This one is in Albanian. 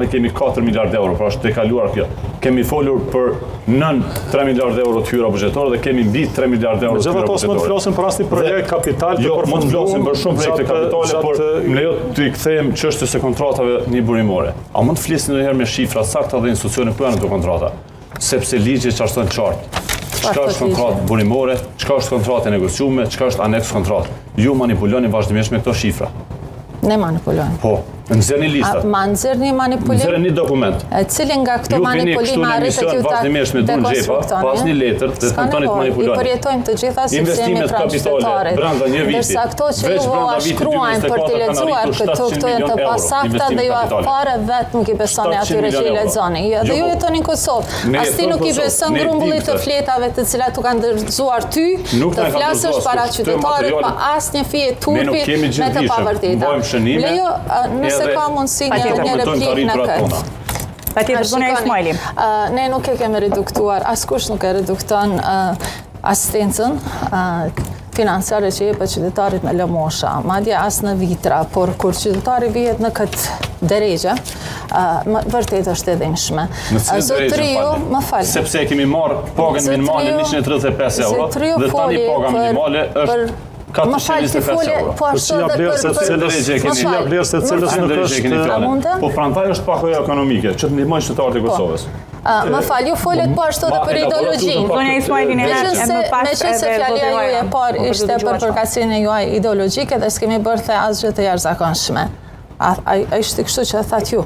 Ne kemi 4 miliard euro, pra është dekaluar kjo. Kemi folur për nën 3 miliard euro të hyra bugjetore dhe kemi mbi 3 miliard euro të hyra bugjetore. Gjithatë mund të flasim për asnjë projekt kapital të përfunduar. Jo, mund të flasim për shumë projekte kapitale, por më lejo të kthehem çështjes së kontratave një burimore. A mund të flisni ndonjëherë me shifra sakta dhe institucione ku janë këto kontrata? Sepse ligji çfarë qartë. Çka është kontratë burimore, çka është kontratë negociume, çka është aneks kontratë. Ju manipuloni vazhdimisht me këto shifra. Ne manipulojmë. Po, nxjerrni listat. Ma nxjerrni manipulim. Nxjerrni dokument. Cili nga këto manipulime arritët ju ta vazhdimisht me dur xhepa, pas një letër dhe tentoni të manipuloni. I përjetojmë të gjitha si jemi pranë qytetarit. Ndërsa këto që ju shkruajnë për të lexuar këto janë të pasakta dhe ju fare vetë nuk i besoni atyre që i lexoni. Dhe ju jetoni në Kosovë. As ti nuk i beson grumbullit të fletave të cilat u kanë dërzuar ty, të flasësh para qytetarit pa asnjë fije turpi me të pavërteta. Lejo, nëse ka mundësi një replik në këtë. Patjetër, zonja Ismaili. Ne nuk e kemi reduktuar, askush nuk e redukton asistencën financiare që jepet qytetarit në lëmosha, madje as në vitra, por kur qytetari vihet në këtë drejgje, vërtet është e dhimbshme. Zotriu, më falni. Sepse kemi marrë pagën minimale 135 euro dhe tani paga minimale është 425 euro. Po ashtu edhe po prandaj është pakoja ekonomike, që të ndihmojnë qytetarët e Kosovës. Më fal, ju folet po ashtu edhe për ideologjinë. Zonja Ismaili meqense fjalia juaj e parë ishte për përkatësinë juaj ideologjike dhe s'kemi bërë asgjë të jashtëzakonshme. A ishte kështu që thatë ju?